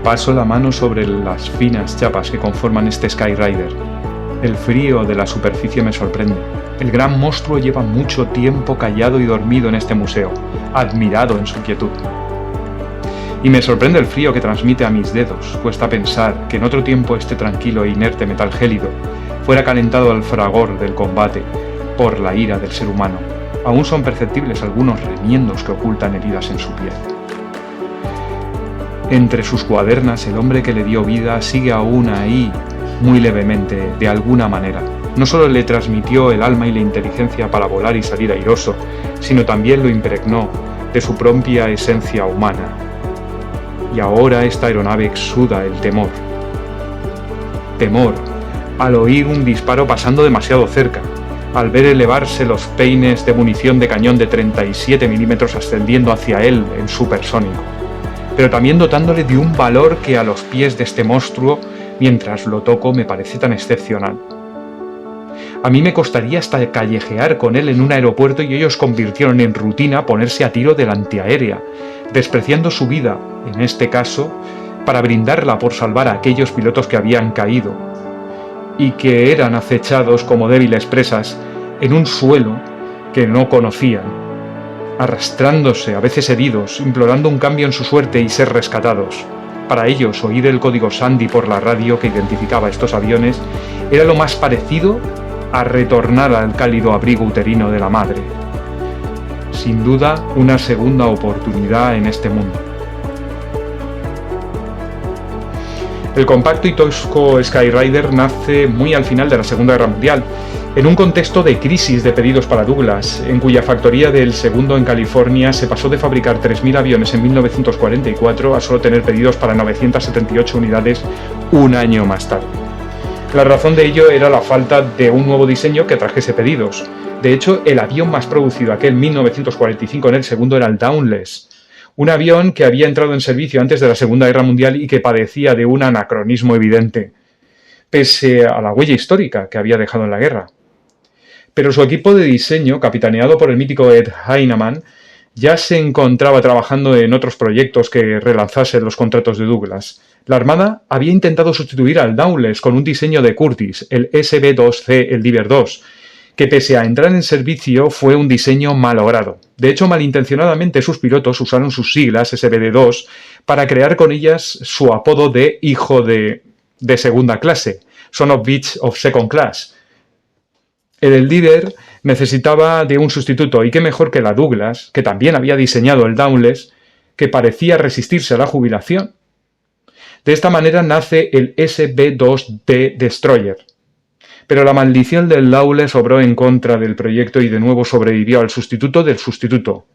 Paso la mano sobre las finas chapas que conforman este Skyrider. El frío de la superficie me sorprende. El gran monstruo lleva mucho tiempo callado y dormido en este museo, admirado en su quietud. Y me sorprende el frío que transmite a mis dedos. Cuesta pensar que en otro tiempo este tranquilo e inerte metal gélido fuera calentado al fragor del combate por la ira del ser humano. Aún son perceptibles algunos remiendos que ocultan heridas en su piel. Entre sus cuadernas, el hombre que le dio vida sigue aún ahí, muy levemente, de alguna manera. No solo le transmitió el alma y la inteligencia para volar y salir airoso, sino también lo impregnó de su propia esencia humana. Y ahora esta aeronave exuda el temor. Temor al oír un disparo pasando demasiado cerca, al ver elevarse los peines de munición de cañón de 37 milímetros ascendiendo hacia él en supersónico, pero también dotándole de un valor que a los pies de este monstruo, mientras lo toco, me parece tan excepcional. A mí me costaría hasta callejear con él en un aeropuerto y ellos convirtieron en rutina ponerse a tiro de la antiaérea, despreciando su vida, en este caso, para brindarla por salvar a aquellos pilotos que habían caído y que eran acechados como débiles presas en un suelo que no conocían, arrastrándose, a veces heridos, implorando un cambio en su suerte y ser rescatados. Para ellos, oír el código Sandy por la radio que identificaba estos aviones era lo más parecido a retornar al cálido abrigo uterino de la madre. Sin duda, una segunda oportunidad en este mundo. El compacto y tosco Skyrider nace muy al final de la Segunda Guerra Mundial, en un contexto de crisis de pedidos para Douglas, en cuya factoría del segundo en California se pasó de fabricar 3.000 aviones en 1944 a solo tener pedidos para 978 unidades un año más tarde. La razón de ello era la falta de un nuevo diseño que trajese pedidos. De hecho, el avión más producido aquel 1945 en el segundo era el Dauntless, un avión que había entrado en servicio antes de la Segunda Guerra Mundial y que padecía de un anacronismo evidente, pese a la huella histórica que había dejado en la guerra. Pero su equipo de diseño, capitaneado por el mítico Ed Heinemann, ya se encontraba trabajando en otros proyectos que relanzasen los contratos de Douglas. La Armada había intentado sustituir al Dauntless con un diseño de Curtiss, el SB-2C, el Diver 2, que pese a entrar en servicio fue un diseño malogrado. De hecho, malintencionadamente sus pilotos usaron sus siglas SBD-2 para crear con ellas su apodo de hijo de segunda clase, Son of Bitch of Second Class. El Diver necesitaba de un sustituto, y qué mejor que la Douglas, que también había diseñado el Dauntless, que parecía resistirse a la jubilación. De esta manera nace el SB-2D Destroyer. Pero la maldición del Dauntless obró en contra del proyecto y de nuevo sobrevivió al sustituto del sustituto.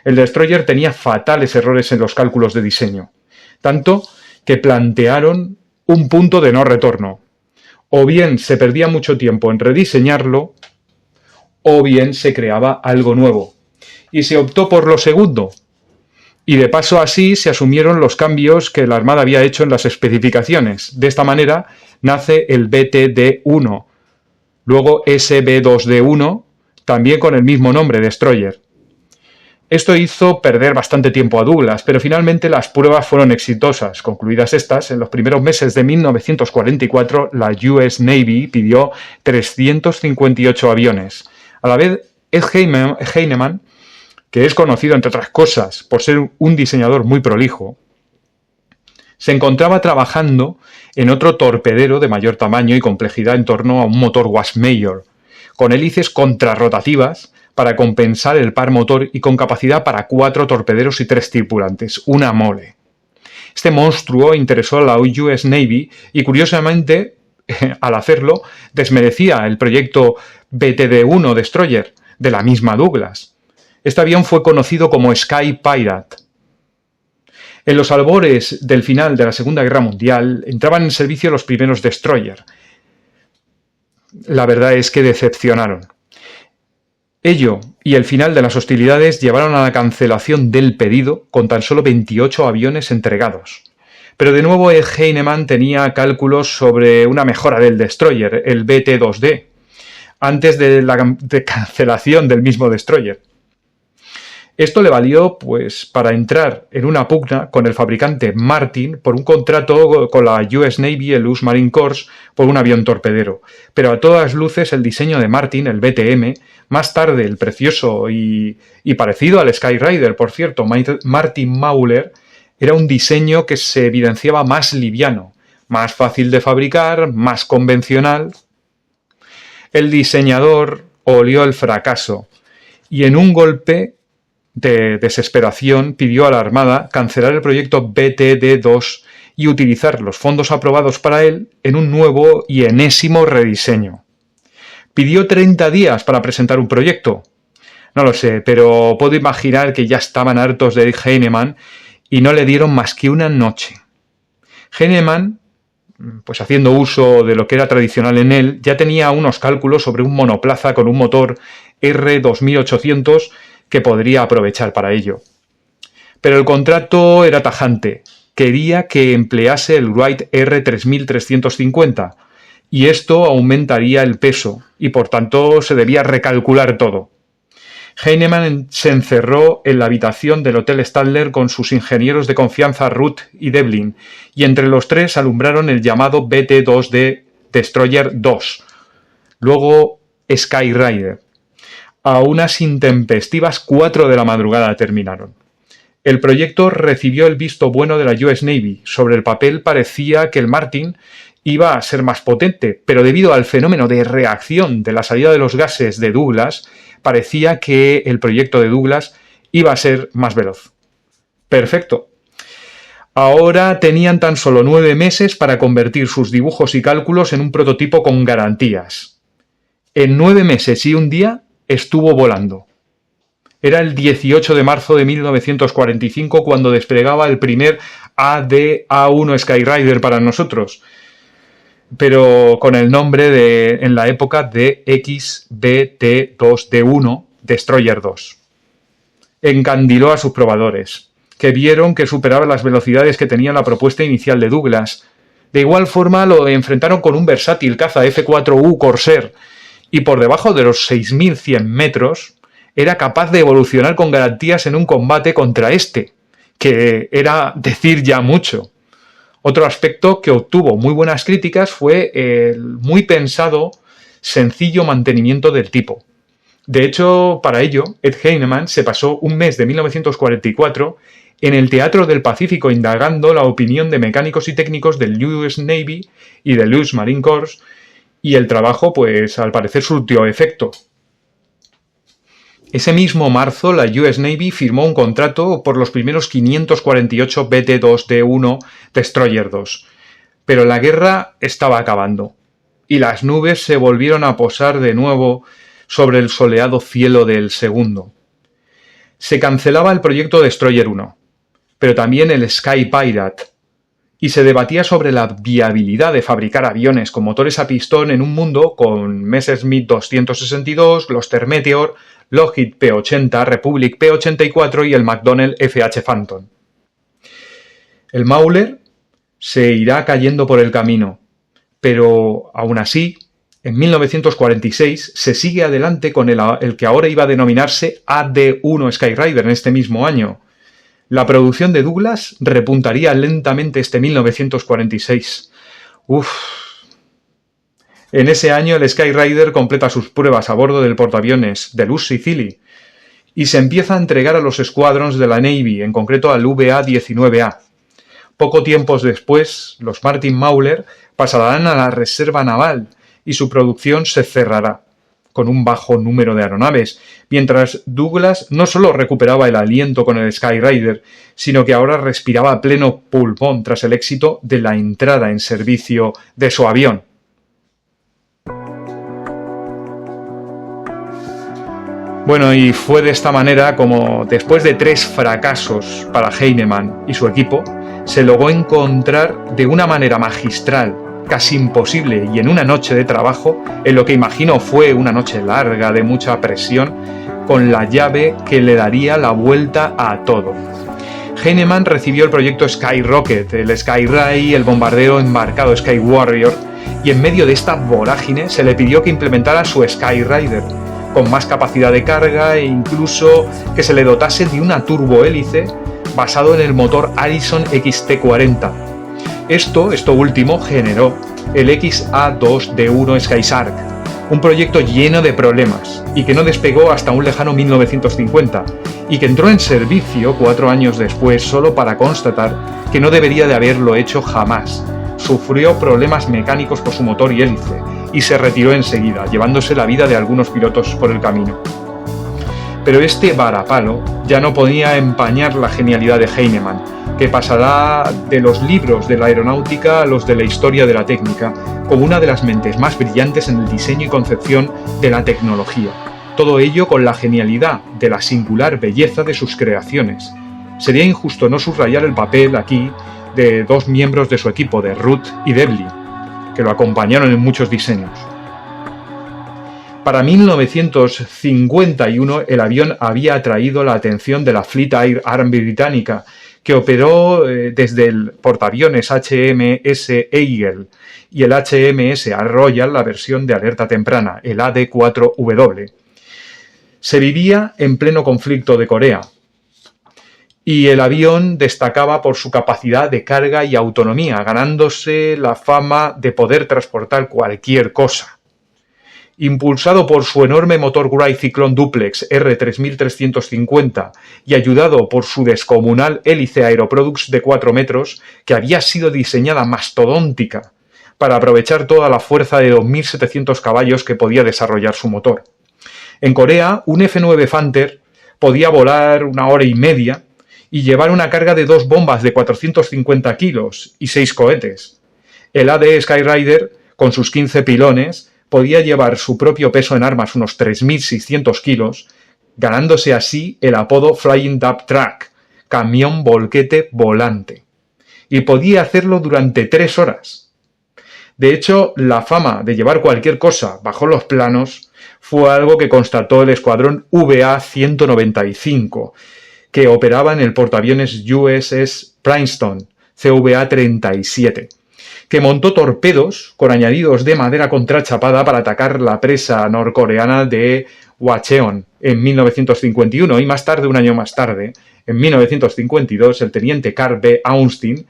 El Destroyer tenía fatales errores en los cálculos de diseño, tanto que plantearon un punto de no retorno. O bien se perdía mucho tiempo en rediseñarlo, o bien se creaba algo nuevo. Y se optó por lo segundo. Y de paso así se asumieron los cambios que la Armada había hecho en las especificaciones. De esta manera nace el BTD-1, luego SB-2D-1, también con el mismo nombre, Destroyer. Esto hizo perder bastante tiempo a Douglas, pero finalmente las pruebas fueron exitosas. Concluidas estas, en los primeros meses de 1944, la US Navy pidió 358 aviones. A la vez, Ed Heinemann, que es conocido, entre otras cosas, por ser un diseñador muy prolijo, se encontraba trabajando en otro torpedero de mayor tamaño y complejidad en torno a un motor Wasp Major, con hélices contrarrotativas para compensar el par motor y con capacidad para 4 torpederos y 3 tripulantes, una mole. Este monstruo interesó a la US Navy y, curiosamente, al hacerlo, desmerecía el proyecto BTD-1 Destroyer de la misma Douglas. Este avión fue conocido como Sky Pirate. En los albores del final de la Segunda Guerra Mundial entraban en servicio los primeros Destroyer. La verdad es que decepcionaron. Ello y el final de las hostilidades llevaron a la cancelación del pedido con tan solo 28 aviones entregados. Pero de nuevo Ed Heinemann tenía cálculos sobre una mejora del Destroyer, el BT-2D, antes de la cancelación del mismo Destroyer. Esto le valió pues para entrar en una pugna con el fabricante Martin por un contrato con la US Navy, el US Marine Corps, por un avión torpedero. Pero a todas luces el diseño de Martin, el BTM, más tarde el precioso y parecido al Skyrider, por cierto, Martin Mauler, era un diseño que se evidenciaba más liviano, más fácil de fabricar, más convencional. El diseñador olió el fracaso y en un golpe de desesperación pidió a la Armada cancelar el proyecto BTD-2 y utilizar los fondos aprobados para él en un nuevo y enésimo rediseño. Pidió 30 días para presentar un proyecto. No lo sé, pero puedo imaginar que ya estaban hartos de Heinemann y no le dieron más que una noche. Heinemann, pues haciendo uso de lo que era tradicional en él, ya tenía unos cálculos sobre un monoplaza con un motor R2800 que podría aprovechar para ello. Pero el contrato era tajante. Quería que emplease el Wright R3350 y esto aumentaría el peso y por tanto se debía recalcular todo. Heinemann se encerró en la habitación del Hotel Stadler con sus ingenieros de confianza Ruth y Devlin y entre los tres alumbraron el llamado BT-2D Destroyer 2, luego Skyrider. A unas intempestivas 4 de la madrugada terminaron. El proyecto recibió el visto bueno de la US Navy. Sobre el papel parecía que el Martin iba a ser más potente, pero debido al fenómeno de reacción de la salida de los gases de Douglas, parecía que el proyecto de Douglas iba a ser más veloz. Perfecto. Ahora tenían tan solo 9 meses para convertir sus dibujos y cálculos en un prototipo con garantías. En 9 meses y un día estuvo volando. Era el 18 de marzo de 1945 cuando desplegaba el primer AD-A1 Skyrider para nosotros, pero con el nombre en la época de XBT-2D1 Destroyer 2. Encandiló a sus probadores, que vieron que superaba las velocidades que tenía la propuesta inicial de Douglas. De igual forma lo enfrentaron con un versátil caza F-4U Corsair, y por debajo de los 6.100 metros era capaz de evolucionar con garantías en un combate contra este, que era decir ya mucho. Otro aspecto que obtuvo muy buenas críticas fue el muy pensado, sencillo mantenimiento del tipo. De hecho, para ello, Ed Heinemann se pasó un mes de 1944 en el Teatro del Pacífico indagando la opinión de mecánicos y técnicos del US Navy y del US Marine Corps, y el trabajo, pues, al parecer surtió efecto. Ese mismo marzo, la US Navy firmó un contrato por los primeros 548 BT-2D1 Destroyer 2. Pero la guerra estaba acabando, y las nubes se volvieron a posar de nuevo sobre el soleado cielo del segundo. Se cancelaba el proyecto Destroyer 1, pero también el Sky Pirate, y se debatía sobre la viabilidad de fabricar aviones con motores a pistón en un mundo con Messerschmitt 262, Gloster Meteor, Lockheed P-80, Republic P-84 y el McDonnell F-H Phantom. El Mauler se irá cayendo por el camino, pero aún así, en 1946 se sigue adelante con el que ahora iba a denominarse AD-1 Skyrider en este mismo año. La producción de Douglas repuntaría lentamente este 1946. En ese año el Skyrider completa sus pruebas a bordo del portaaviones del US Sicily y se empieza a entregar a los squadrons de la Navy, en concreto al VA-19A. Poco tiempo después, los Martin Mauler pasarán a la Reserva Naval y su producción se cerrará, con un bajo número de aeronaves, mientras Douglas no solo recuperaba el aliento con el Skyrider, sino que ahora respiraba a pleno pulmón tras el éxito de la entrada en servicio de su avión. Bueno, y fue de esta manera como, después de 3 fracasos para Heinemann y su equipo, se logró encontrar de una manera magistral, casi imposible y en una noche de trabajo, en lo que imagino fue una noche larga de mucha presión, con la llave que le daría la vuelta a todo. Heinemann recibió el proyecto Skyrocket, el Skyray, el bombardero embarcado Sky Warrior, y en medio de esta vorágine se le pidió que implementara su Skyrider, con más capacidad de carga e incluso que se le dotase de una turbohélice basado en el motor Allison XT40. Esto último generó el XA-2D1 Skyshark, un proyecto lleno de problemas y que no despegó hasta un lejano 1950 y que entró en servicio 4 años después solo para constatar que no debería de haberlo hecho jamás. Sufrió problemas mecánicos por su motor y hélice y se retiró enseguida, llevándose la vida de algunos pilotos por el camino. Pero este varapalo ya no podía empañar la genialidad de Heinemann, que pasará de los libros de la aeronáutica a los de la historia de la técnica, como una de las mentes más brillantes en el diseño y concepción de la tecnología. Todo ello con la genialidad de la singular belleza de sus creaciones. Sería injusto no subrayar el papel aquí de 2 miembros de su equipo, de Ruth y Devlin, que lo acompañaron en muchos diseños. Para 1951 el avión había atraído la atención de la Fleet Air Army británica, que operó desde el portaaviones HMS Eagle y el HMS Royal, la versión de alerta temprana, el AD-4W. Se vivía en pleno conflicto de Corea y el avión destacaba por su capacidad de carga y autonomía, ganándose la fama de poder transportar cualquier cosa. Impulsado por su enorme motor Wright Cyclone Duplex R3350 y ayudado por su descomunal hélice Aeroproducts de 4 metros, que había sido diseñada mastodóntica para aprovechar toda la fuerza de 2.700 caballos que podía desarrollar su motor. En Corea, un F-9 Panther podía volar 1 hora y media y llevar una carga de 2 bombas de 450 kilos y 6 cohetes. El AD Skyrider, con sus 15 pilones, podía llevar su propio peso en armas, unos 3.600 kilos, ganándose así el apodo Flying Dump Truck, camión volquete volante. Y podía hacerlo durante 3 horas. De hecho, la fama de llevar cualquier cosa bajo los planos fue algo que constató el escuadrón VA-195, que operaba en el portaaviones USS Princeton, CVA-37. Que montó torpedos con añadidos de madera contrachapada para atacar la presa norcoreana de Hwacheon en 1951 y más tarde, un año más tarde, en 1952, el teniente Carl B. Austin,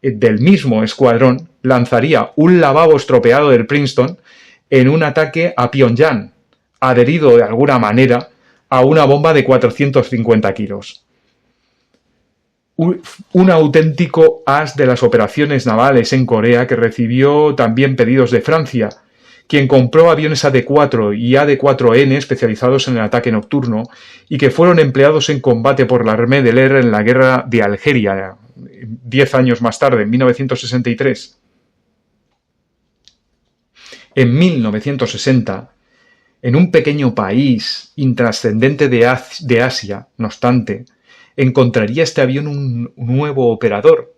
del mismo escuadrón, lanzaría un lavabo estropeado del Princeton en un ataque a Pyongyang, adherido de alguna manera a una bomba de 450 kilos. Un auténtico as de las operaciones navales en Corea, que recibió también pedidos de Francia, quien compró aviones AD-4 y AD-4N especializados en el ataque nocturno y que fueron empleados en combate por la Armée de l'Air en la guerra de Algeria, 10 años más tarde, en 1963. En 1960, en un pequeño país intrascendente de Asia, no obstante, encontraría este avión un nuevo operador.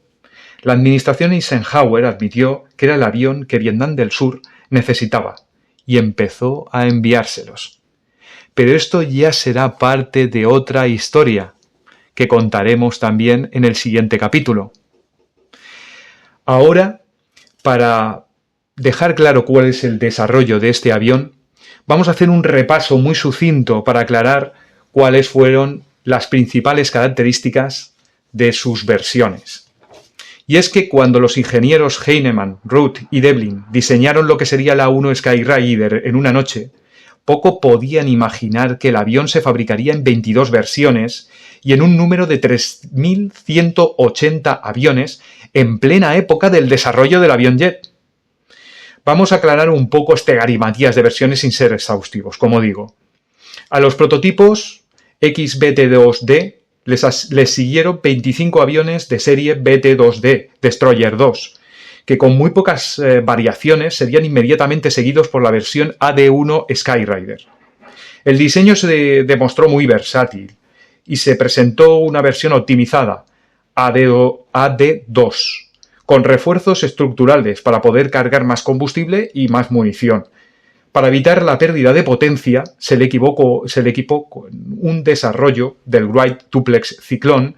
La administración Eisenhower admitió que era el avión que Vietnam del Sur necesitaba y empezó a enviárselos. Pero esto ya será parte de otra historia que contaremos también en el siguiente capítulo. Ahora, para dejar claro cuál es el desarrollo de este avión, vamos a hacer un repaso muy sucinto para aclarar cuáles fueron las principales características de sus versiones. Y es que cuando los ingenieros Heinemann, Ruth y Devlin diseñaron lo que sería la 1 Skyrider en una noche, poco podían imaginar que el avión se fabricaría en 22 versiones y en un número de 3.180 aviones en plena época del desarrollo del avión jet. Vamos a aclarar un poco este garimatías de versiones sin ser exhaustivos, como digo. A los prototipos XBT-2D les siguieron 25 aviones de serie BT-2D, Destroyer 2, que con muy pocas variaciones serían inmediatamente seguidos por la versión AD-1 Skyrider. El diseño se demostró muy versátil y se presentó una versión optimizada, AD-2, con refuerzos estructurales para poder cargar más combustible y más munición. Para evitar la pérdida de potencia, se le equipó con un desarrollo del Wright Duplex Cyclone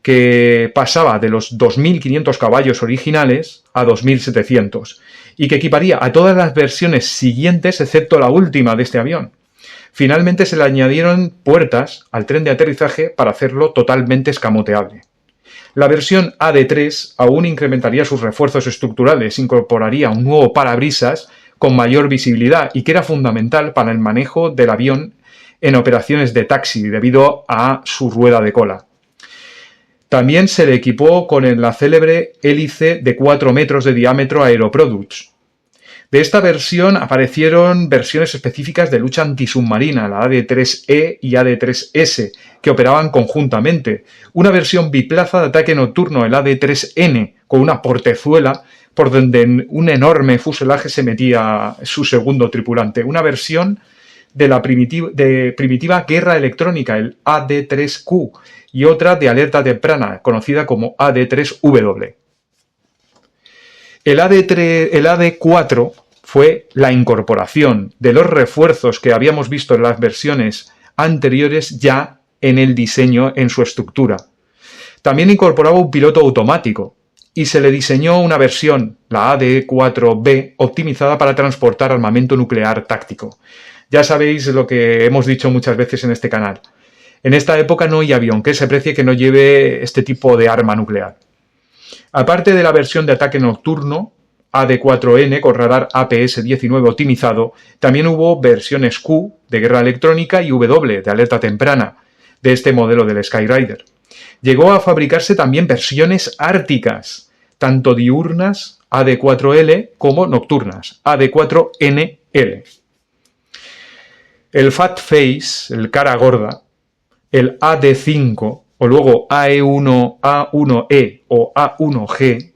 que pasaba de los 2.500 caballos originales a 2.700 y que equiparía a todas las versiones siguientes excepto la última de este avión. Finalmente se le añadieron puertas al tren de aterrizaje para hacerlo totalmente escamoteable. La versión AD3 aún incrementaría sus refuerzos estructurales, incorporaría un nuevo parabrisas con mayor visibilidad y que era fundamental para el manejo del avión en operaciones de taxi debido a su rueda de cola. También se le equipó con la célebre hélice de 4 metros de diámetro Aeroproducts. De esta versión aparecieron versiones específicas de lucha antisubmarina, la AD3E y AD3S, que operaban conjuntamente. Una versión biplaza de ataque nocturno, el AD3N, con una portezuela por donde en un enorme fuselaje se metía su segundo tripulante. Una versión de la primitiva guerra electrónica, el AD3Q, y otra de alerta temprana, conocida como AD3W. El AD4 fue la incorporación de los refuerzos que habíamos visto en las versiones anteriores ya en el diseño, en su estructura. También incorporaba un piloto automático y se le diseñó una versión, la AD4B, optimizada para transportar armamento nuclear táctico. Ya sabéis lo que hemos dicho muchas veces en este canal. En esta época no hay avión que se precie que no lleve este tipo de arma nuclear. Aparte de la versión de ataque nocturno, AD4N con radar APS-19 optimizado, también hubo versiones Q de guerra electrónica y W de alerta temprana de este modelo del Skyrider. Llegó a fabricarse también versiones árticas, tanto diurnas AD4L como nocturnas AD4NL. El Fat Face, el cara gorda, el AD5 o luego AE1, A1E o A1G,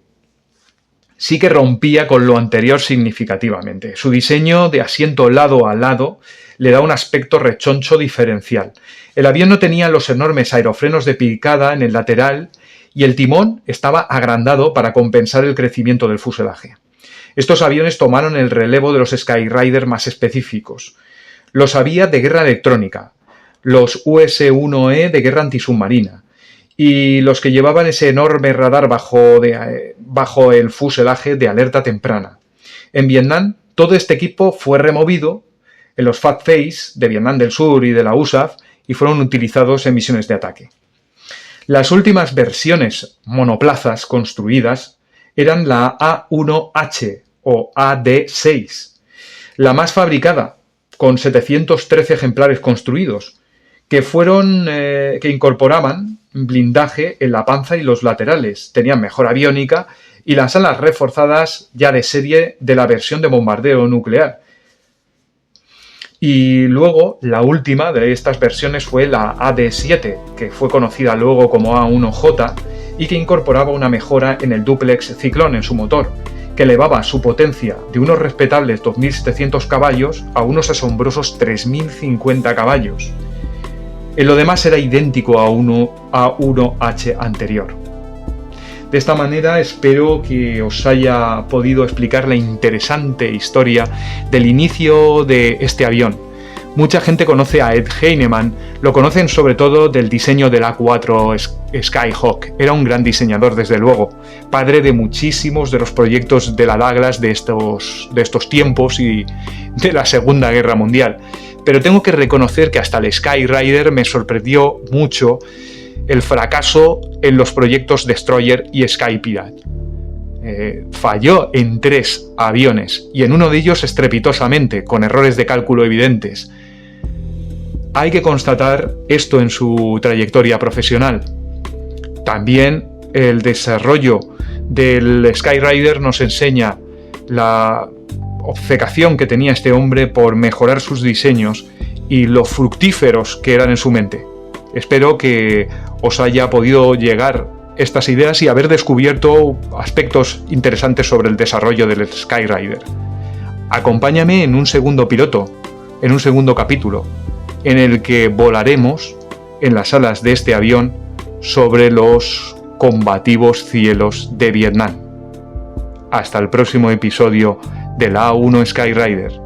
sí que rompía con lo anterior significativamente. Su diseño de asiento lado a lado le da un aspecto rechoncho diferencial. El avión no tenía los enormes aerofrenos de picada en el lateral y el timón estaba agrandado para compensar el crecimiento del fuselaje. Estos aviones tomaron el relevo de los Skyrider más específicos. Los había de guerra electrónica, los US-1E de guerra antisubmarina, y los que llevaban ese enorme radar bajo el fuselaje de alerta temprana. En Vietnam, todo este equipo fue removido en los Fat Face de Vietnam del Sur y de la USAF y fueron utilizados en misiones de ataque. Las últimas versiones monoplazas construidas eran la A1H o AD6, la más fabricada, con 713 ejemplares construidos, que incorporaban blindaje en la panza y los laterales, tenían mejor aviónica y las alas reforzadas ya de serie de la versión de bombardeo nuclear. Y luego la última de estas versiones fue la AD7, que fue conocida luego como A1J y que incorporaba una mejora en el dúplex Ciclón en su motor, que elevaba su potencia de unos respetables 2.700 caballos a unos asombrosos 3.050 caballos. En lo demás era idéntico a 1H anterior. De esta manera espero que os haya podido explicar la interesante historia del inicio de este avión. Mucha gente conoce a Ed Heinemann, lo conocen sobre todo del diseño del A4 Skyhawk. Era un gran diseñador, desde luego, padre de muchísimos de los proyectos de la Douglas de estos tiempos y de la Segunda Guerra Mundial. Pero tengo que reconocer que hasta el Skyrider me sorprendió mucho el fracaso en los proyectos Destroyer y Sky Pirate. Falló en 3 aviones y en uno de ellos estrepitosamente, con errores de cálculo evidentes. Hay que constatar esto en su trayectoria profesional. También el desarrollo del Skyrider nos enseña la obcecación que tenía este hombre por mejorar sus diseños y lo fructíferos que eran en su mente. Espero que os haya podido llegar estas ideas y haber descubierto aspectos interesantes sobre el desarrollo del Skyrider. Acompáñame en un segundo piloto, en un segundo capítulo, en el que volaremos en las alas de este avión sobre los combativos cielos de Vietnam. Hasta el próximo episodio de la A1 Skyrider.